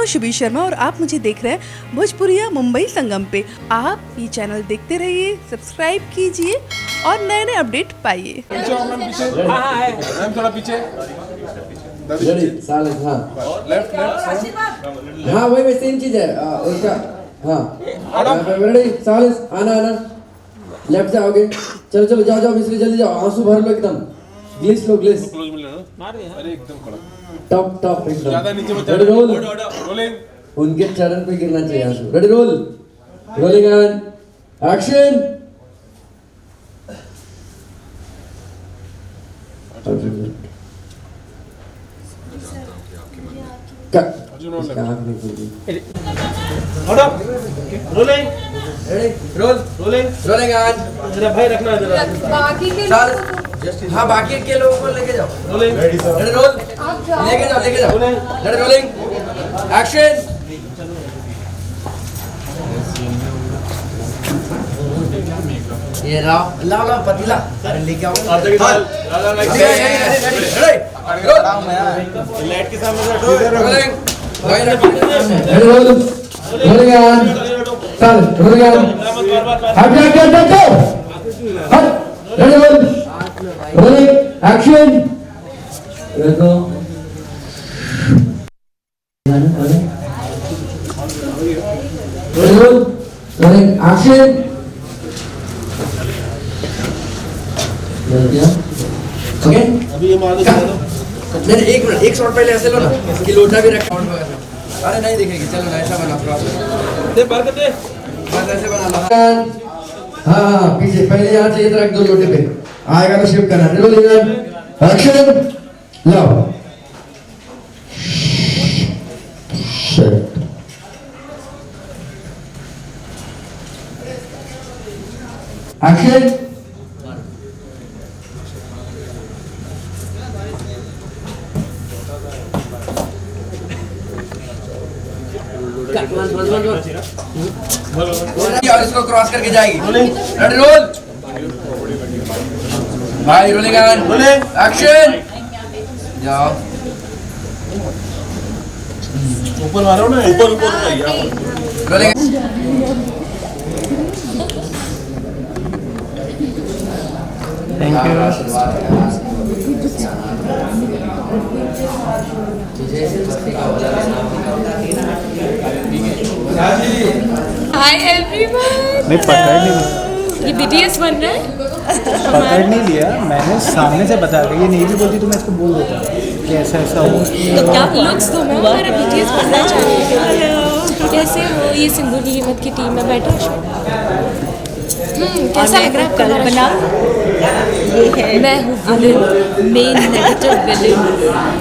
शुभी शर्मा और आप मुझे देख रहे हैं भोजपुरिया मुंबई संगम पे। आप ये चैनल देखते रहिए, सब्सक्राइब कीजिए और नए नए अपडेट पाइए। थोड़ा पीछे लेफ्ट हाँ वही सेम चीज है उसका। हाँ रेडी सालिस आना लेफ्ट से आओगे। चलो चलो जाओ जाओ मिस्त्री जल्दी जाओ, आंसू भर लो एकदम, ग्लिस लो ग्लिस। क्लोज मिल रहा है। अरे एकदम खड़ा टॉप टॉप एकदम ज्यादा नीचे मत रेडी रोल। रोलिंग उनके चरण पे गिरना चाहिए आंसू। Ready roll rolling on action. Rolling ready roll rolling on. जरा भाई रखना जरा बाकी के हाँ बाकी के लोगों को लेके जाओ। रोलिंग रेडी रोल लेके जाओ रेडी रोलिंग एक्शन। ये लाओ पतीला अरे लेके आओ। लाइट के सामने से हटो। रोलिंग ऑन चल रोलिंग ऑन हट रेडी रोलिंग एक्शन। देखो रोलिंग एक्शन। ओके अभी ये मार दो। नहीं एक मिनट एक शॉट पहले ऐसे लो ना कि लोटा भी रखा। अरे नहीं दिखेगी, चलो ऐसा बना दे बाहर कर दे। बस ऐसे बना लो। हाँ पीछे पहले यहाँ चाहिए तो रख दो लोटे पे, आएगा तो शिफ्ट करना। रोलिंग एक्शन लो। एक्शन और इसको क्रॉस करके जाएगी। रेडी रोल भाई रोलिंग ऑन एक्शन जाओ। ऊपर मारो ना, ऊपर रोलिंग थैंक हाय एवरीवन। नहीं पकड़ नहीं, ये बीटीएस बन रहा है। पकड़ नहीं लिया मैंने, सामने से बता रही। ये नहीं भी बोलती तो मैं इसको बोल देता कि ऐसा ऐसा हो। तो क्या लुक्स दो मैं हमारा बीटीएस बनना चाहिए। कैसे हो? ये सिंधु की कीमत की टीम में बैठा। कैसा लग रहा है कल्पना? ये है मैं हूँ विलेन, मेन नेगेटिव विलेन,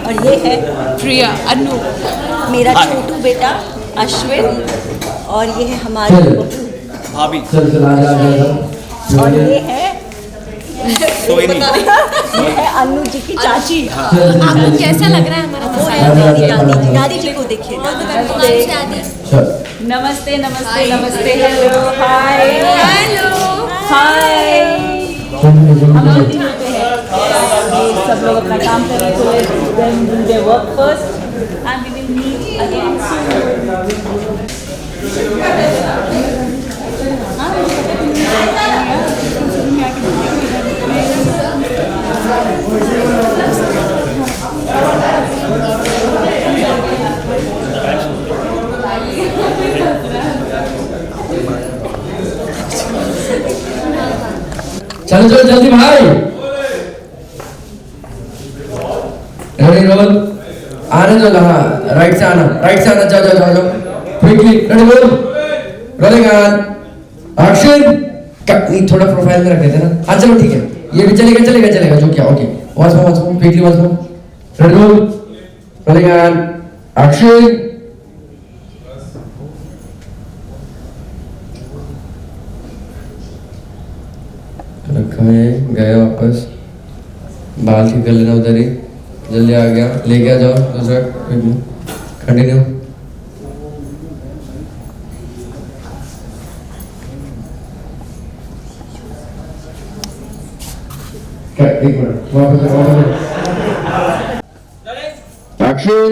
और ये है प्रिया अनु, मेरा छोटू बेटा अश्विन, और ये है हमारी भाभी। और ये है ये है अनु जी की चाची। आपको कैसा लग रहा है हमारा मसाला? दादी जी को देखिए। नमस्ते नमस्ते नमस्ते हेलो हाय हेलो हाय। सब लोग अपना काम कर रहे हैं, work first and we will meet again चलो चलो जल्दी भाई। रेडी रोल आने दो। हाँ राइट से आना जाओ जाओ जाओ जाओ quickly. Ready roll rolling on action. थोड़ा प्रोफाइल में रख देते ना। हाँ चलो ठीक है, ये भी चलेगा जो क्या। Okay once more quickly once more. Ready roll rolling on action. रखा है गया वापस, बाल ठीक कर लेना उधर ही। जल्दी आ गया, लेके आ जाओ दूसरा कंटिन्यू। एक मिनट वापस एक्शन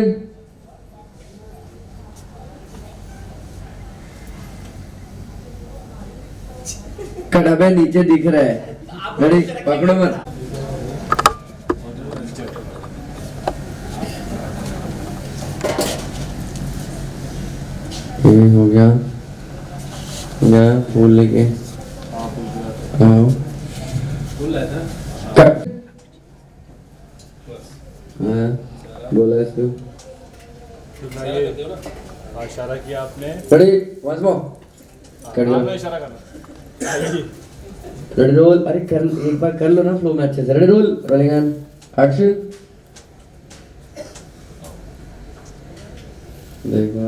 कट अबे नीचे दिख रहा है। रेडी पकड़ो मत। ये हो गया ना फूल लेके आओ कट। हाँ बोला इसको इशारा किया आपने। रेडी वंस मोर कर लो इशारा करना। Ready roll. अरे कर एक बार कर लो ना फ्लो में अच्छे से। Ready roll rolling on action. देखो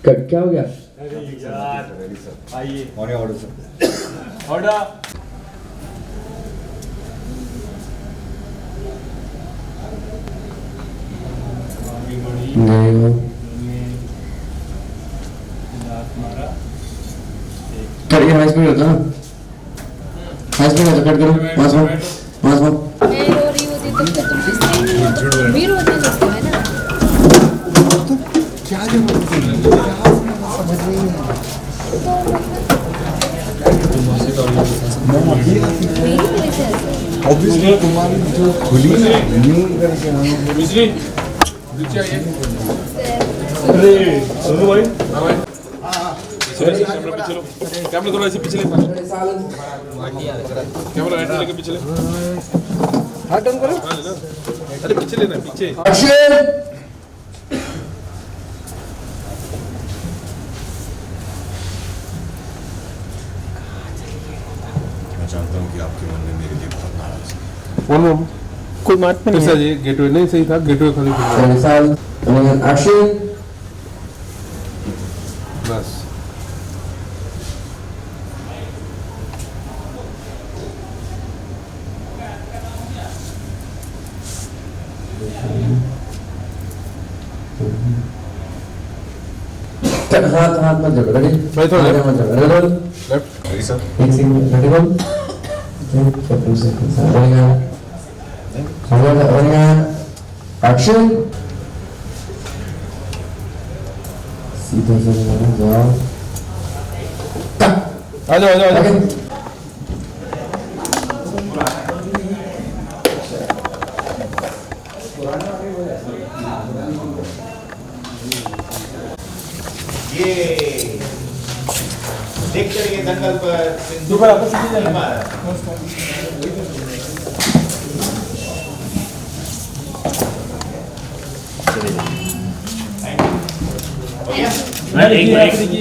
कट क्या हो गया। आइए ऑर्डर सर। ऑर्डर। देखो करिए हाई स्पीड होता ना। हाई स्पीड होता कट करो वंस मोर वंस मोर। मैं रो रही होती तो फिर तुम किस तरह भी रोने लगते है ना। क्या जो समझ रही है मेरी वजह से ऐसा। ऑब्वियसली तुम्हारी जो खुली ना न्यू करके बिजली नीचे आइए। अरे सुनो भाई। हाँ भाई। चलो कैमरा पीछे लो। कैमरा थोड़ा ऐसे पीछे ले। कैमरा राइट लेके पीछे ले। हाथ टर्न करो। हाँ लेना। अरे पीछे लेना पीछे। एक्शन। मैं जानता हूँ कि आपके मन में मेरे लिए बहुत नाराज है। कोई बात नहीं सर ये गेटवे नहीं सही था गेटवे खाली ready sound rolling on action. बस हाथ हाथ मत जोड़ो। रेडी भाई थोड़ा आगे मत जोड़ो। Ready roll left ready sir. एक second ready roll. Rolling on action. सीधा से जाओ आ जाओ आ जाओ आगे। ये देख करेंगे दंगल पर दोबारा आपस में जाना।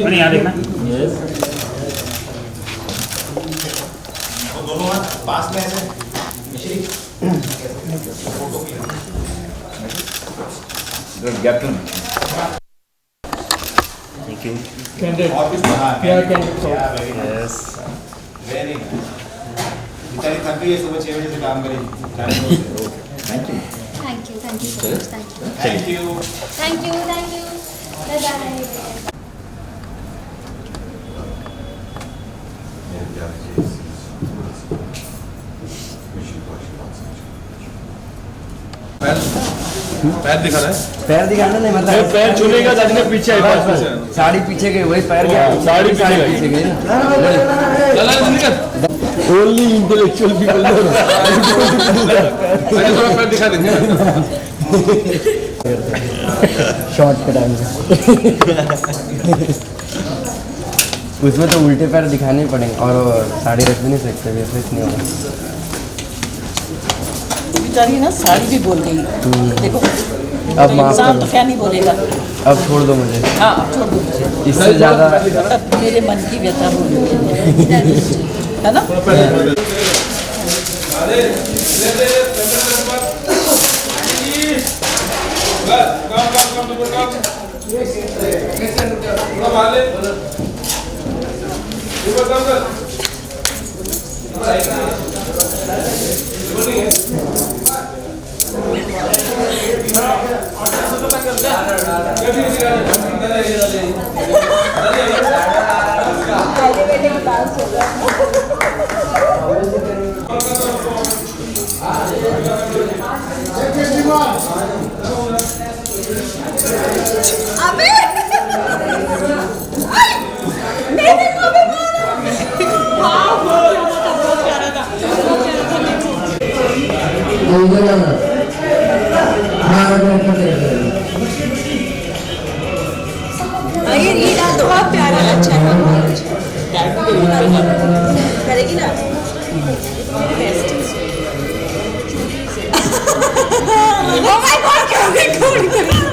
यहाँ देखना दोनों हाथ पास में ऐसे मिश्री फोटो की कैप्टन और भी यस वेरी बेचारी थक गई है सुबह 6 बजे से काम करी। Thank you thank you so much thank you thank you thank you thank you bye bye. मेरे प्यार के मिशन को आशीर्वाद समझ। पैर दिखाना है। पैर दिखाना नहीं मतलब पैर छूनेगा जाने पीछे है बस साड़ी पीछे गई वही पैर क्या साड़ी पीछे गई ना। चला निकल। ओनली इंटेलेक्चुअल पीपल अरे थोड़ा पैर दिखा देंगे। शॉर्ट के टाइम में उसमें तो उल्टे पैर दिखाने ही पड़ेंगे और साड़ी रख भी नहीं सकते वैसे नहीं होगा। बेचारी ना साड़ी भी बोल गई देखो। अब माफ इंसान करो। तो क्या नहीं बोलेगा। अब छोड़ दो मुझे। हाँ अब छोड़ दो मुझे। इससे ज़्यादा अब मेरे मन की व्यथा बोल रही है ना। अबे! मेरे को भी मारो! इधर जाना हाँ ये डाल दो बहुत प्यारा अच्छा है करेगी ना Oh my God!